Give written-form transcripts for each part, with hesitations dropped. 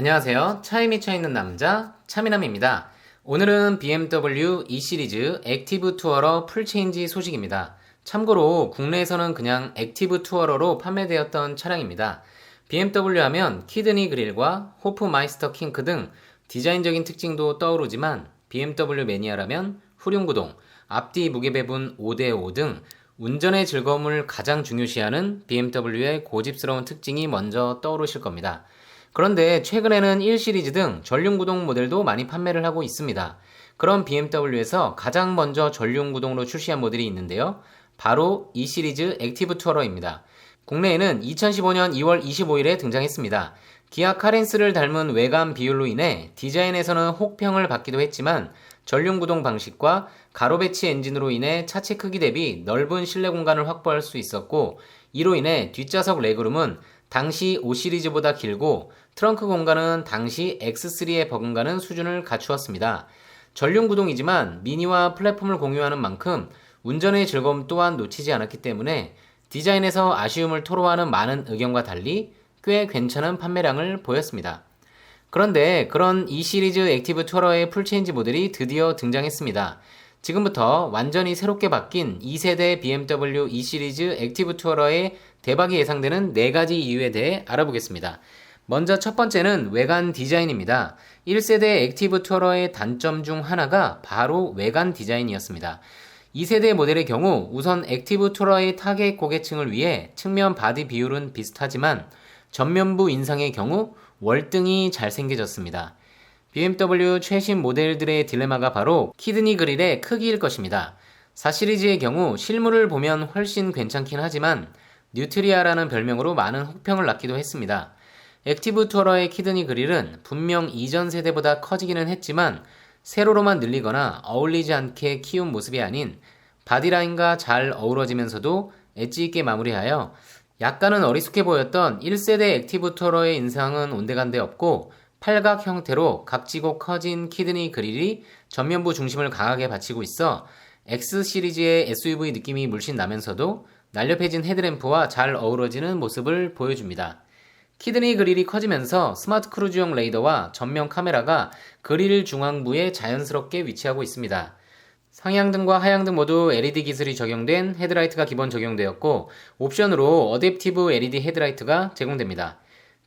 안녕하세요. 차에 미쳐있는 남자 차미남입니다. 오늘은 BMW E 시리즈 액티브 투어러 풀체인지 소식입니다. 참고로 국내에서는 그냥 액티브 투어러로 판매되었던 차량입니다. BMW 하면 키드니 그릴과 호프마이스터 킹크 등 디자인적인 특징도 떠오르지만 BMW 매니아라면 후륜구동, 앞뒤 무게 배분 5대5 등 운전의 즐거움을 가장 중요시하는 BMW의 고집스러운 특징이 먼저 떠오르실 겁니다. 그런데 최근에는 1 시리즈 등 전륜구동 모델도 많이 판매를 하고 있습니다. 그런 BMW에서 가장 먼저 전륜구동으로 출시한 모델이 있는데요. 바로 2 시리즈 액티브 투어러입니다. 국내에는 2015년 2월 25일에 등장했습니다. 기아 카렌스를 닮은 외관 비율로 인해 디자인에서는 혹평을 받기도 했지만 전륜구동 방식과 가로 배치 엔진으로 인해 차체 크기 대비 넓은 실내 공간을 확보할 수 있었고, 이로 인해 뒷좌석 레그룸은 당시 5 시리즈보다 길고 트렁크 공간은 당시 X3에 버금가는 수준을 갖추었습니다. 전륜구동이지만 미니와 플랫폼을 공유하는 만큼 운전의 즐거움 또한 놓치지 않았기 때문에 디자인에서 아쉬움을 토로하는 많은 의견과 달리 꽤 괜찮은 판매량을 보였습니다. 그런데 그런 E 시리즈 액티브 투어러의 풀체인지 모델이 드디어 등장했습니다. 지금부터 완전히 새롭게 바뀐 2세대 BMW E 시리즈 액티브 투어러의 대박이 예상되는 4가지 이유에 대해 알아보겠습니다. 먼저 첫 번째는 외관 디자인입니다. 1세대 액티브 투어러의 단점 중 하나가 바로 외관 디자인이었습니다. 2세대 모델의 경우 우선 액티브 투어러의 타겟 고객층을 위해 측면 바디 비율은 비슷하지만 전면부 인상의 경우 월등히 잘생겨졌습니다. BMW 최신 모델들의 딜레마가 바로 키드니 그릴의 크기일 것입니다. 4 시리즈의 경우 실물을 보면 훨씬 괜찮긴 하지만 뉴트리아라는 별명으로 많은 혹평을 낳기도 했습니다. 액티브 투어러의 키드니 그릴은 분명 이전 세대보다 커지기는 했지만 세로로만 늘리거나 어울리지 않게 키운 모습이 아닌 바디라인과 잘 어우러지면서도 엣지 있게 마무리하여 약간은 어리숙해 보였던 1세대 액티브 투어러의 인상은 온데간데 없고, 팔각 형태로 각지고 커진 키드니 그릴이 전면부 중심을 강하게 받치고 있어 X 시리즈의 SUV 느낌이 물씬 나면서도 날렵해진 헤드램프와 잘 어우러지는 모습을 보여줍니다. 키드니 그릴이 커지면서 스마트 크루즈용 레이더와 전면 카메라가 그릴 중앙부에 자연스럽게 위치하고 있습니다. 상향등과 하향등 모두 LED 기술이 적용된 헤드라이트가 기본 적용되었고, 옵션으로 어댑티브 LED 헤드라이트가 제공됩니다.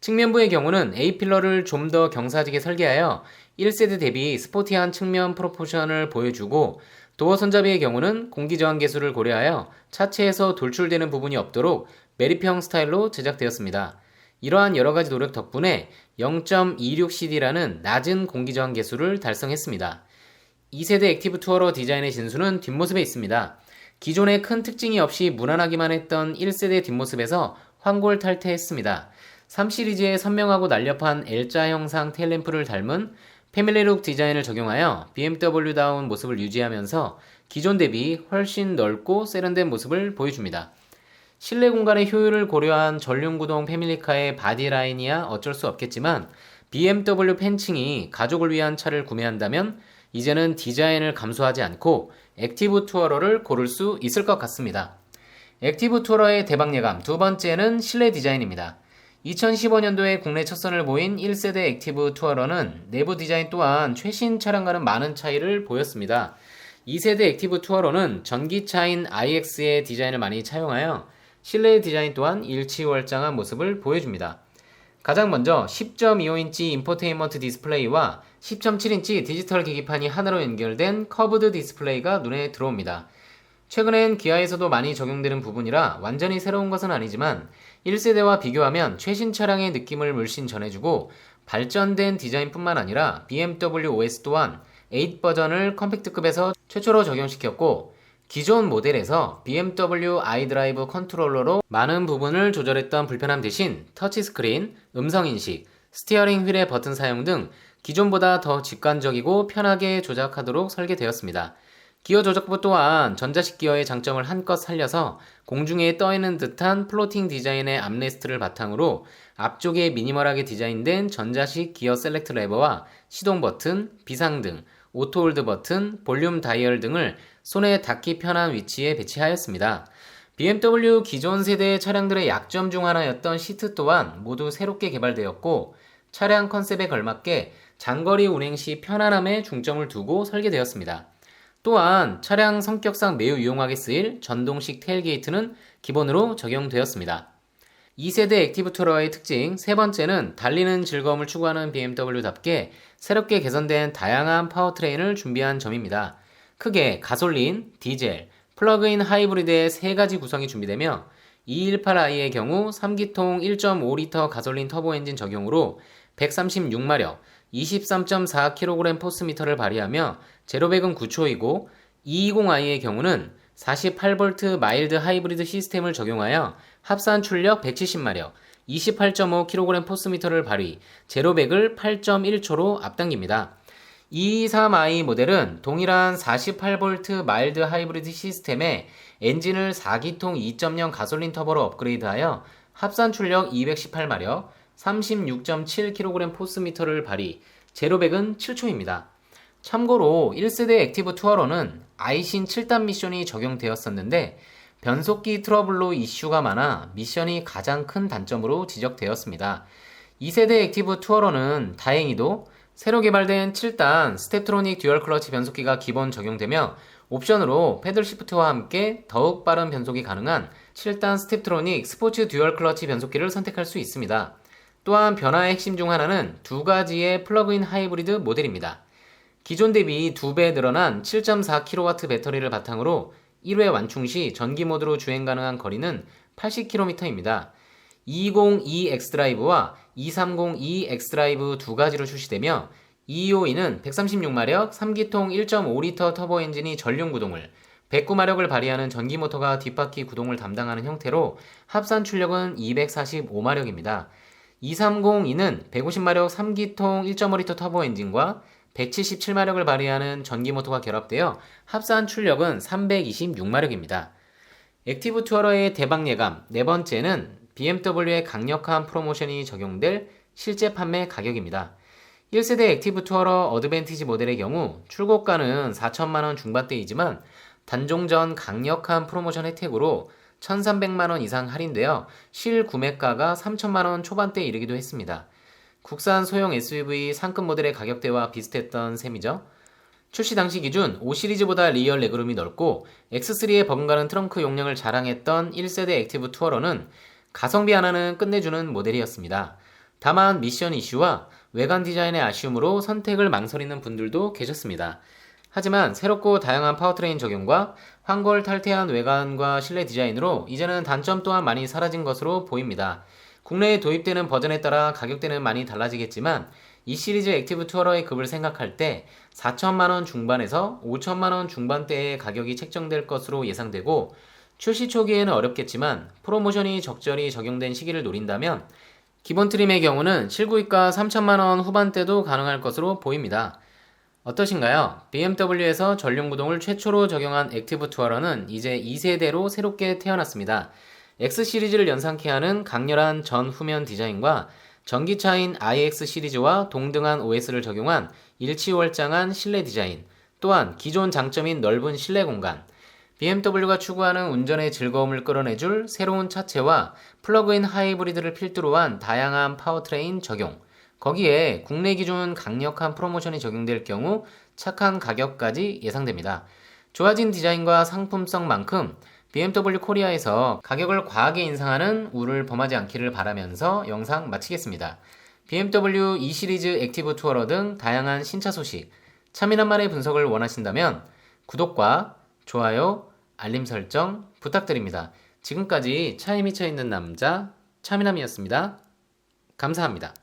측면부의 경우는 A필러를 좀 더 경사지게 설계하여 1세대 대비 스포티한 측면 프로포션을 보여주고, 도어 손잡이의 경우는 공기저항 계수를 고려하여 차체에서 돌출되는 부분이 없도록 매립형 스타일로 제작되었습니다. 이러한 여러가지 노력 덕분에 0.26cd라는 낮은 공기저항 계수를 달성했습니다. 2세대 액티브 투어러 디자인의 진수는 뒷모습에 있습니다. 기존에 큰 특징이 없이 무난하기만 했던 1세대 뒷모습에서 환골탈태했습니다. 3 시리즈의 선명하고 날렵한 L자 형상 테일램프를 닮은 패밀리룩 디자인을 적용하여 BMW다운 모습을 유지하면서 기존 대비 훨씬 넓고 세련된 모습을 보여줍니다. 실내 공간의 효율을 고려한 전륜구동 패밀리카의 바디라인이야 어쩔 수 없겠지만 BMW 팬층이 가족을 위한 차를 구매한다면 이제는 디자인을 감수하지 않고 액티브 투어러를 고를 수 있을 것 같습니다. 액티브 투어러의 대박 예감 두 번째는 실내 디자인입니다. 2015년도에 국내 첫 선을 보인 1세대 액티브 투어러는 내부 디자인 또한 최신 차량과는 많은 차이를 보였습니다. 2세대 액티브 투어러는 전기차인 iX의 디자인을 많이 차용하여 실내 디자인 또한 일치월장한 모습을 보여줍니다. 가장 먼저 10.25인치 인포테인먼트 디스플레이와 10.7인치 디지털 계기판이 하나로 연결된 커브드 디스플레이가 눈에 들어옵니다. 최근엔 기아에서도 많이 적용되는 부분이라 완전히 새로운 것은 아니지만 1세대와 비교하면 최신 차량의 느낌을 물씬 전해주고, 발전된 디자인뿐만 아니라 BMW OS 또한 8 버전을 컴팩트급에서 최초로 적용시켰고, 기존 모델에서 BMW 아이드라이브 컨트롤러로 많은 부분을 조절했던 불편함 대신 터치스크린, 음성인식, 스티어링 휠의 버튼 사용 등 기존보다 더 직관적이고 편하게 조작하도록 설계되었습니다. 기어 조작부 또한 전자식 기어의 장점을 한껏 살려서 공중에 떠있는 듯한 플로팅 디자인의 암레스트를 바탕으로 앞쪽에 미니멀하게 디자인된 전자식 기어 셀렉트 레버와 시동 버튼, 비상등, 오토홀드 버튼, 볼륨 다이얼 등을 손에 닿기 편한 위치에 배치하였습니다. BMW 기존 세대 차량들의 약점 중 하나였던 시트 또한 모두 새롭게 개발되었고, 차량 컨셉에 걸맞게 장거리 운행 시 편안함에 중점을 두고 설계되었습니다. 또한 차량 성격상 매우 유용하게 쓰일 전동식 테일게이트는 기본으로 적용되었습니다. 2세대 액티브 투어러의 특징 세 번째는 달리는 즐거움을 추구하는 BMW답게 새롭게 개선된 다양한 파워트레인을 준비한 점입니다. 크게 가솔린, 디젤, 플러그인 하이브리드의 세 가지 구성이 준비되며 218i의 경우 3기통 1.5리터 가솔린 터보 엔진 적용으로 136마력, 23.4kg 포스미터를 발휘하며 제로백은 9초이고 220i의 경우는 48V 마일드 하이브리드 시스템을 적용하여 합산 출력 170마력, 28.5kg 포스미터를 발휘, 제로백을 8.1초로 앞당깁니다. 223i 모델은 동일한 48V 마일드 하이브리드 시스템에 엔진을 4기통 2.0 가솔린 터보로 업그레이드하여 합산 출력 218마력, 36.7kg 포스미터를 발휘, 제로백은 7초입니다. 참고로 1세대 액티브 투어러는 아이신 7단 미션이 적용되었었는데 변속기 트러블로 이슈가 많아 미션이 가장 큰 단점으로 지적되었습니다. 2세대 액티브 투어러는 다행히도 새로 개발된 7단 스텝트로닉 듀얼 클러치 변속기가 기본 적용되며 옵션으로 패들 시프트와 함께 더욱 빠른 변속이 가능한 7단 스텝트로닉 스포츠 듀얼 클러치 변속기를 선택할 수 있습니다. 또한 변화의 핵심 중 하나는 두 가지의 플러그인 하이브리드 모델입니다. 기존 대비 2배 늘어난 7.4kW 배터리를 바탕으로 1회 완충 시 전기 모드로 주행 가능한 거리는 80km입니다. 220e X드라이브와 230e X드라이브 두 가지로 출시되며 225e는 136마력 3기통 1.5리터 터보 엔진이 전륜 구동을 109마력을 발휘하는 전기 모터가 뒷바퀴 구동을 담당하는 형태로 합산 출력은 245마력입니다. 230e는 150마력 3기통 1.5리터 터보 엔진과 177마력을 발휘하는 전기 모터가 결합되어 합산 출력은 326마력입니다. 액티브 투어러의 대박 예감 네 번째는 BMW의 강력한 프로모션이 적용될 실제 판매 가격입니다. 1세대 액티브 투어러 어드밴티지 모델의 경우 출고가는 4천만원 중반대이지만 단종전 강력한 프로모션 혜택으로 1,300만원 이상 할인되어 실구매가가 3천만원 초반대에 이르기도 했습니다. 국산 소형 SUV 상급 모델의 가격대와 비슷했던 셈이죠. 출시 당시 기준 5시리즈보다 리얼 레그룸이 넓고 X3의 버금가는 트렁크 용량을 자랑했던 1세대 액티브 투어러는 가성비 하나는 끝내주는 모델이었습니다. 다만 미션 이슈와 외관 디자인의 아쉬움으로 선택을 망설이는 분들도 계셨습니다. 하지만 새롭고 다양한 파워트레인 적용과 황골탈퇴한 외관과 실내 디자인으로 이제는 단점 또한 많이 사라진 것으로 보입니다. 국내에 도입되는 버전에 따라 가격대는 많이 달라지겠지만 이 시리즈 액티브 투어러의 급을 생각할 때 4천만원 중반에서 5천만원 중반대의 가격이 책정될 것으로 예상되고 출시 초기에는 어렵겠지만 프로모션이 적절히 적용된 시기를 노린다면 기본 트림의 경우는 실구입가 3천만원 후반대도 가능할 것으로 보입니다. 어떠신가요? BMW에서 전륜구동을 최초로 적용한 액티브 투어러는 이제 2세대로 새롭게 태어났습니다. X 시리즈를 연상케 하는 강렬한 전후면 디자인과 전기차인 iX 시리즈와 동등한 OS를 적용한 일치월장한 실내 디자인, 또한 기존 장점인 넓은 실내 공간, BMW가 추구하는 운전의 즐거움을 끌어내줄 새로운 차체와 플러그인 하이브리드를 필두로 한 다양한 파워트레인 적용, 거기에 국내 기준 강력한 프로모션이 적용될 경우 착한 가격까지 예상됩니다. 좋아진 디자인과 상품성만큼 BMW 코리아에서 가격을 과하게 인상하는 우를 범하지 않기를 바라면서 영상 마치겠습니다. BMW 2 시리즈 액티브 투어러 등 다양한 신차 소식, 차민한만의 분석을 원하신다면 구독과 좋아요, 알림 설정 부탁드립니다. 지금까지 차에 미쳐있는 남자 차민함이었습니다. 감사합니다.